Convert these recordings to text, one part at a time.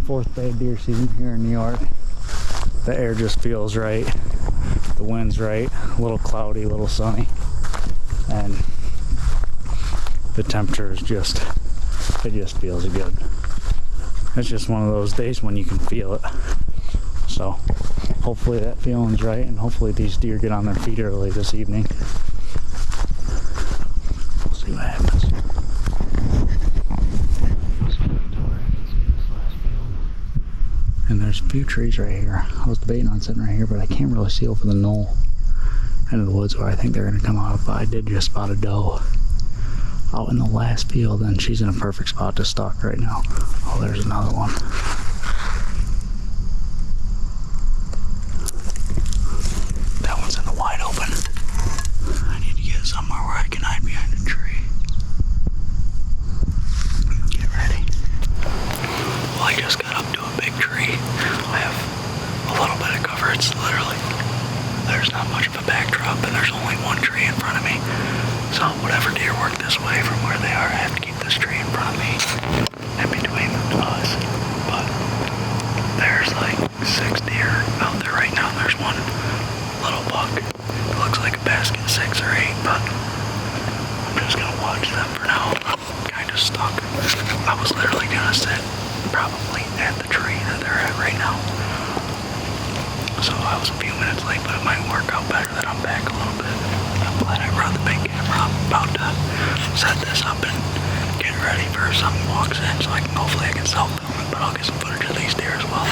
fourth day of deer season here in New York. The air just feels right. The wind's right. A little cloudy, a little sunny. And the temperature is just, it just feels good. It's just one of those days when you can feel it. So hopefully that feeling's right, and hopefully these deer get on their feet early this evening. We'll see what happens. And there's a few trees right here. I was debating on sitting right here, but I can't really see over the knoll into the woods where I think they're going to come out. But I did just spot a doe out in the last field, and she's in a perfect spot to stalk right now. Oh, there's another one. That one's in the wide open. I need to get somewhere where I can hide behind a tree. Get ready. Well, I just got up to a big tree. I have a little bit of cover. It's literally, there's not much of a backdrop, and there's only one tree in front of me. So whatever deer work this way from where they are, I have to keep this tree in front of me and between us. But there's like 6 deer out there right now. There's one little buck. It looks like a basket 6 or 8, but I'm just gonna watch them for now. I'm kind of stuck. I was literally gonna sit probably at the tree that they're at right now. So I was a few minutes late, but it might work out better that I'm back a little bit. I'm glad I brought the big camera. I'm about to set this up and get ready for if something walks in, so hopefully I can self-film it, but I'll get some footage of these deer as well.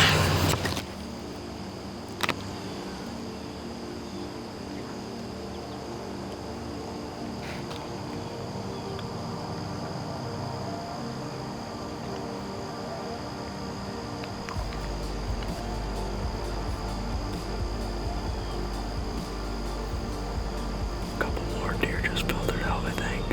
Deer just filtered out, I think.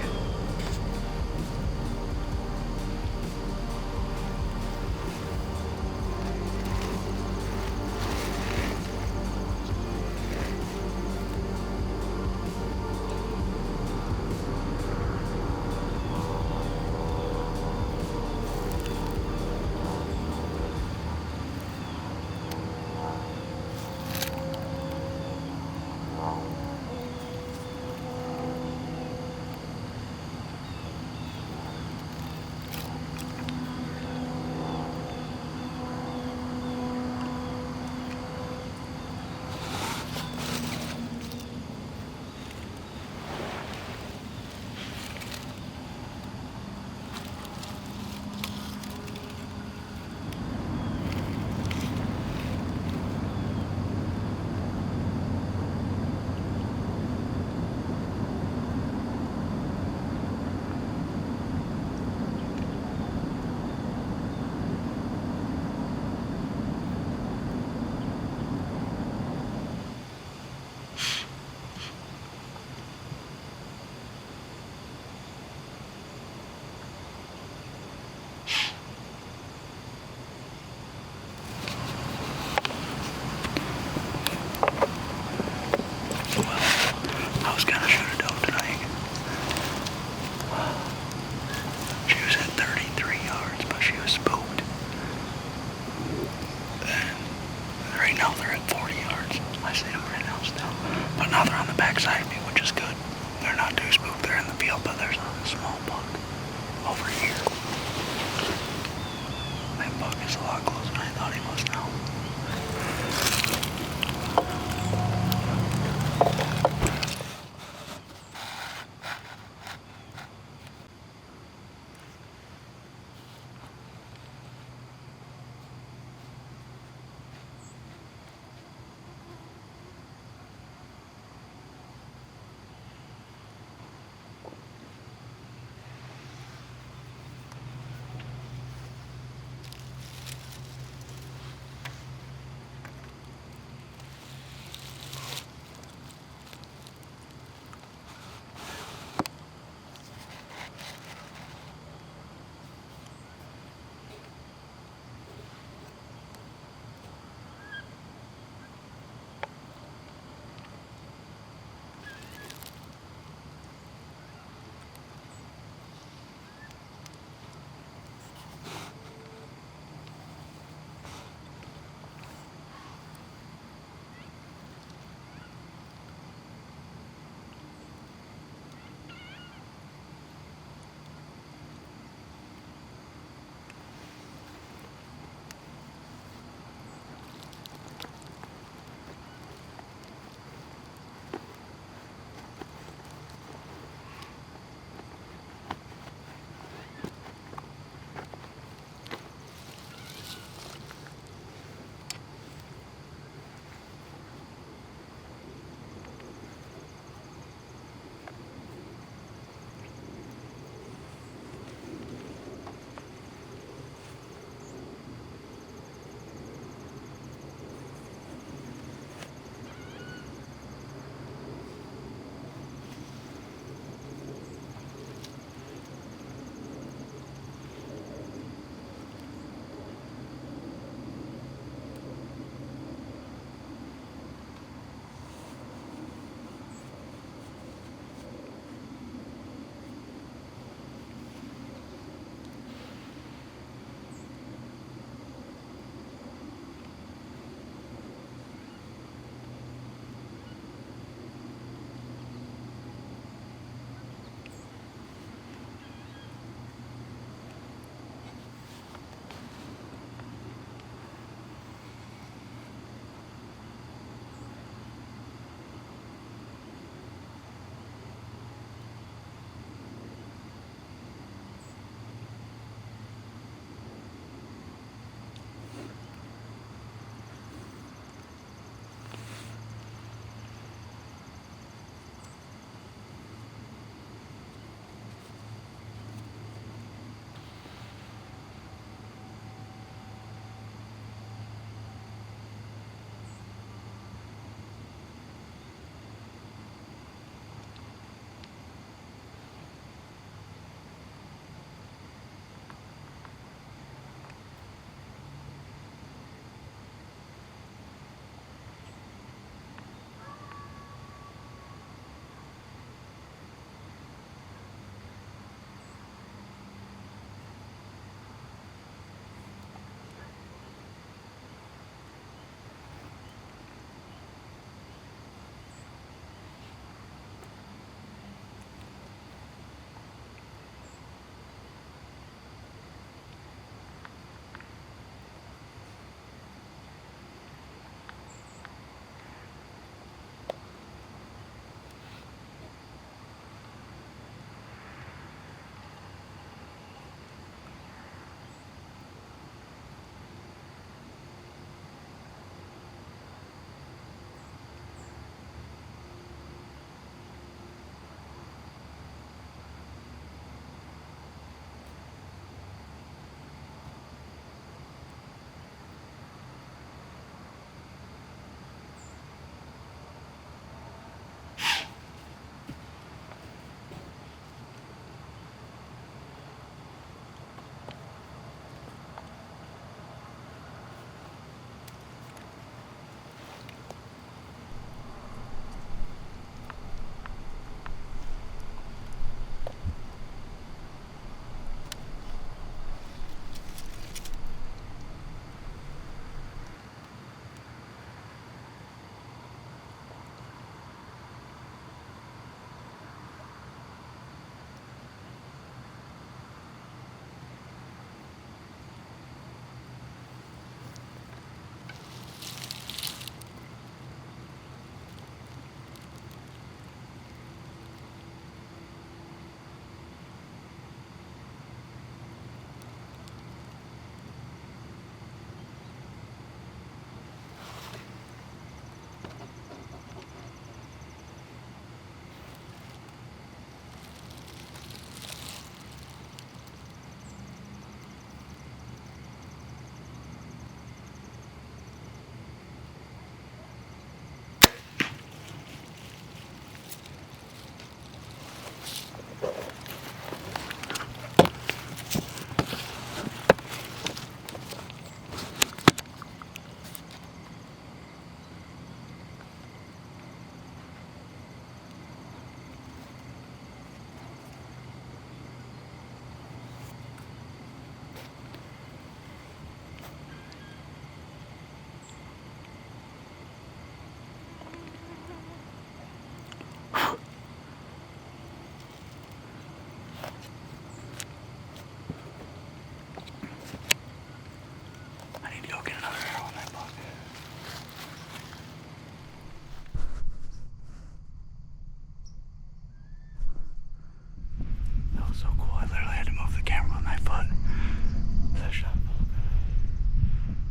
I literally had to move the camera with my foot.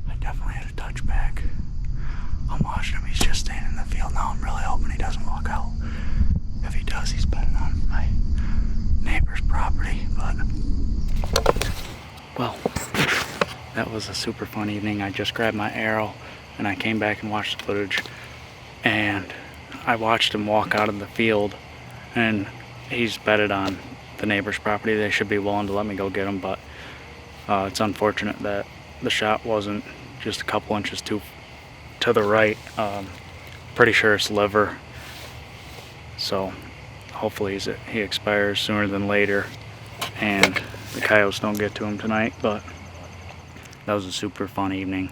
I definitely had a touch back. I'm watching him. He's just staying in the field now. I'm really hoping he doesn't walk out. If he does, he's betting on my neighbor's property. But, well, that was a super fun evening. I just grabbed my arrow and I came back and watched the footage. And I watched him walk out of the field, and he's bedded on the neighbor's property. They should be willing to let me go get him, but it's unfortunate that the shot wasn't just a couple inches to the right. Pretty sure it's liver, so hopefully he expires sooner than later and the coyotes don't get to him tonight. But that was a super fun evening.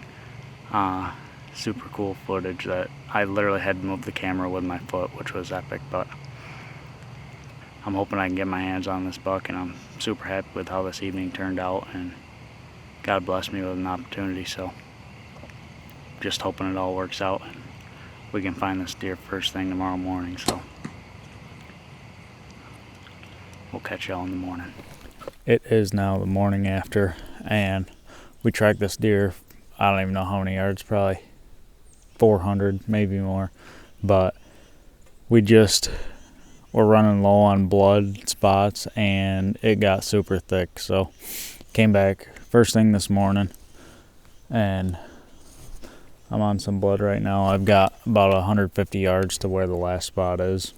Super cool footage that I literally had to move the camera with my foot, which was epic. But I'm hoping I can get my hands on this buck, and I'm super happy with how this evening turned out, and God blessed me with an opportunity. So just hoping it all works out and we can find this deer first thing tomorrow morning. So we'll catch y'all in the morning. It is now the morning after, and we tracked this deer, I don't even know how many yards, probably 400, maybe more, but we just were running low on blood spots and it got super thick. So came back first thing this morning and I'm on some blood right now. I've got about 150 yards to where the last spot is,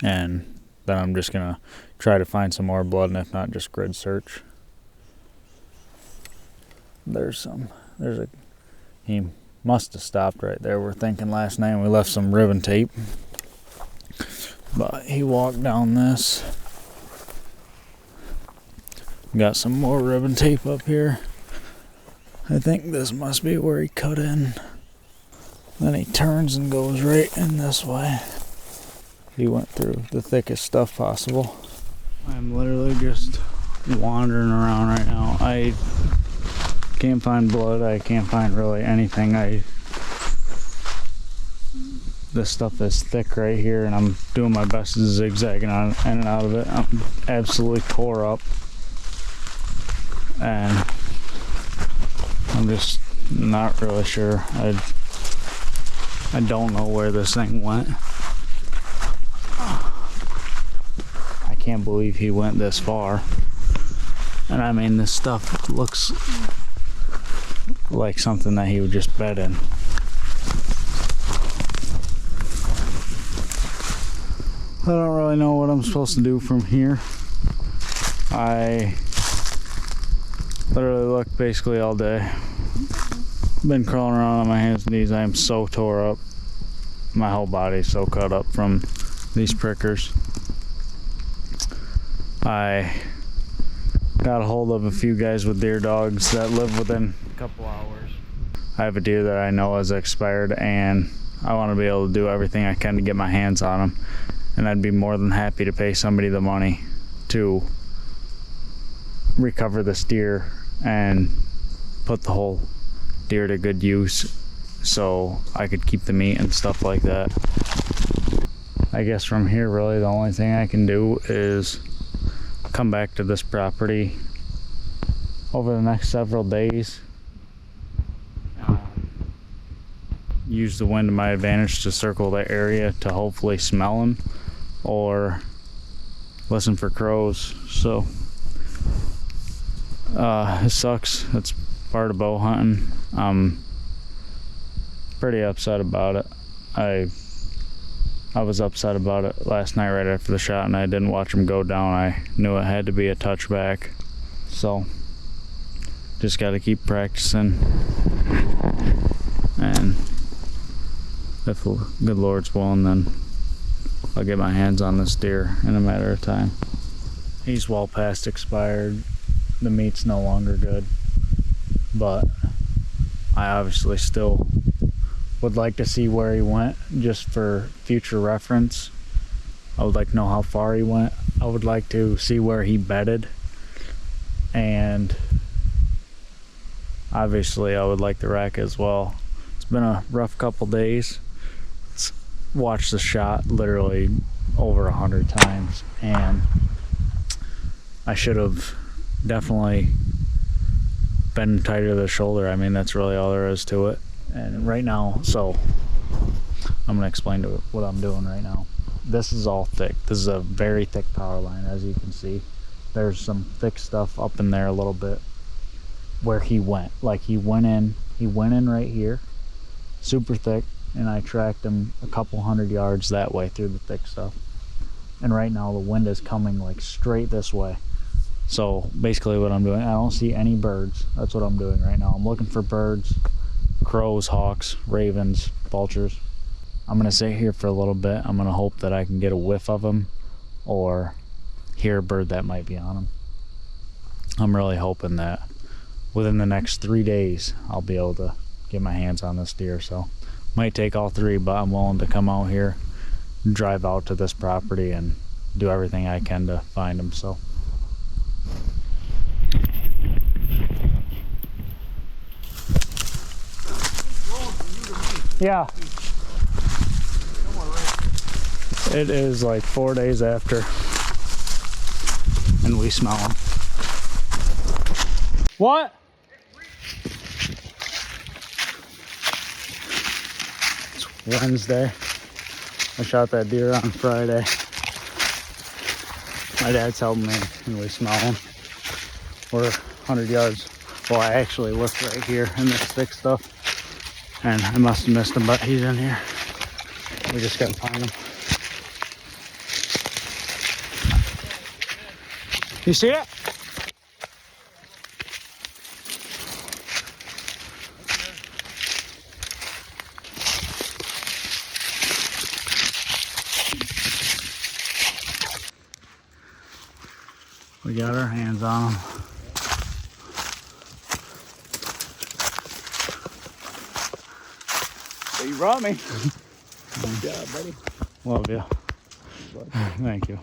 and then I'm just gonna try to find some more blood, and if not, just grid search. He must have stopped right there. We're thinking last night we left some ribbon tape, but he walked down this. Got some more ribbon tape up here. I think this must be where he cut in. Then he turns and goes right in this way. He went through the thickest stuff possible. I'm literally just wandering around right now. I can't find blood. I can't find really anything. This stuff is thick right here, and I'm doing my best to zigzagging on in and out of it. I'm absolutely tore up, and I'm just not really sure. I don't know where this thing went. I can't believe he went this far. And I mean, this stuff looks like something that he would just bed in. I don't really know what I'm supposed to do from here. I literally looked basically all day. Been crawling around on my hands and knees. I am so tore up. My whole body is so cut up from these prickers. I got a hold of a few guys with deer dogs that live within a couple hours. I have a deer that I know has expired, and I want to be able to do everything I can to get my hands on him. And I'd be more than happy to pay somebody the money to recover this deer and put the whole deer to good use so I could keep the meat and stuff like that. I guess from here really the only thing I can do is come back to this property over the next several days, use the wind to my advantage to circle the area to hopefully smell him or listen for crows. So it sucks. It's part of bow hunting. I'm pretty upset about it. I was upset about it last night right after the shot, and I didn't watch him go down. I knew it had to be a touchback. So just got to keep practicing, and if the good Lord's willing, then I'll get my hands on this deer in a matter of time. He's well past expired. The meat's no longer good, but I obviously still would like to see where he went just for future reference. I would like to know how far he went. I would like to see where he bedded, and obviously I would like the rack as well. It's been a rough couple days. Watched the shot literally over 100 times, and I should have definitely been tighter to the shoulder. I mean, that's really all there is to it. And right now, so I'm gonna explain to what I'm doing right now. This is all thick. This is a very thick power line, as you can see. There's some thick stuff up in there a little bit where he went. Like he went in right here, super thick, and I tracked him a couple 100 yards that way through the thick stuff. And right now the wind is coming like straight this way. So basically what I'm doing, I don't see any birds. That's what I'm doing right now. I'm looking for birds, crows, hawks, ravens, vultures. I'm gonna sit here for a little bit. I'm gonna hope that I can get a whiff of them or hear a bird that might be on them. I'm really hoping that within the next 3 days I'll be able to get my hands on this deer. So might take all 3, but I'm willing to come out here, drive out to this property, and do everything I can to find them. So yeah, it is like 4 days after, and we smell them. What? It's Wednesday. I shot that deer on Friday. My dad's helping me, and we smell him. We're 100 yards. Well, I actually looked right here in this thick stuff, and I must have missed him, but he's in here. We just gotta find him. You see it? We got our hands on him. So you brought me. Good job, buddy. Love you. Thank you.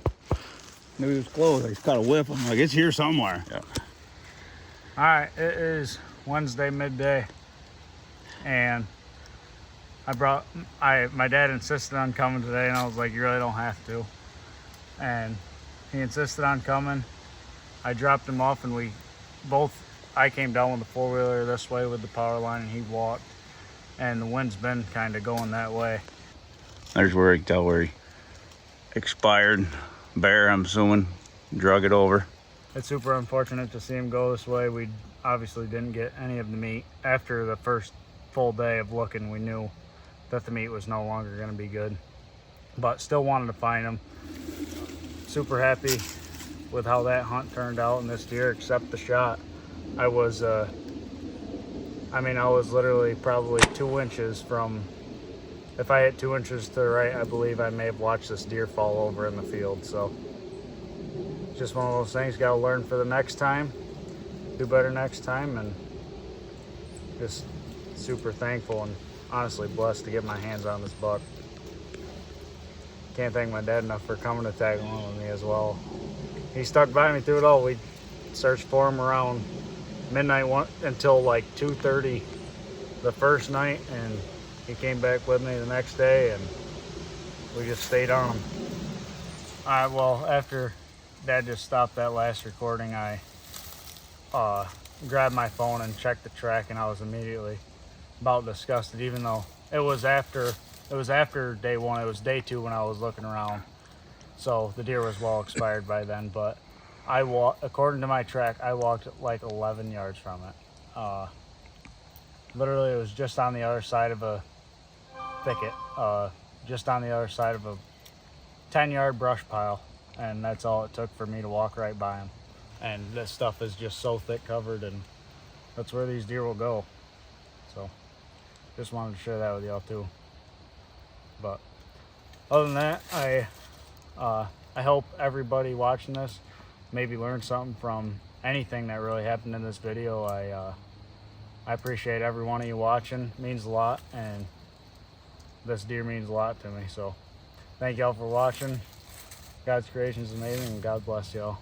Knew he was close. I just caught a whiff. I'm like, it's here somewhere. Yeah. All right, it is Wednesday midday, and my dad insisted on coming today, and I was like, you really don't have to. And he insisted on coming. I dropped him off, and I came down with the four-wheeler this way with the power line, and he walked, and the wind's been kind of going that way. There's where I can tell where he expired. Bear, I'm assuming, drug it over. It's super unfortunate to see him go this way. We obviously didn't get any of the meat. After the first full day of looking, we knew that the meat was no longer going to be good, but still wanted to find him. Super happy with how that hunt turned out and this deer, except the shot. I was literally probably 2 inches from, if I hit 2 inches to the right, I believe I may have watched this deer fall over in the field. So just one of those things, got to learn for the next time, do better next time, and just super thankful and honestly blessed to get my hands on this buck. Can't thank my dad enough for coming to tag along with me as well. He stuck by me through it all. We searched for him around midnight until like 2:30 the first night, and he came back with me the next day, and we just stayed on him. All right, well, after Dad just stopped that last recording, I grabbed my phone and checked the track, and I was immediately about disgusted, even though it was after day 1. It was day 2 when I was looking around, so the deer was well expired by then. But according to my track, I walked like 11 yards from it. Literally, it was just on the other side of a thicket, just on the other side of a 10-yard brush pile, and that's all it took for me to walk right by him. And this stuff is just so thick covered, and that's where these deer will go. So just wanted to share that with y'all too. But other than that, I hope everybody watching this maybe learned something from anything that really happened in this video. I appreciate every one of you watching. It means a lot, and this deer means a lot to me. So thank y'all for watching. God's creation is amazing, and God bless y'all.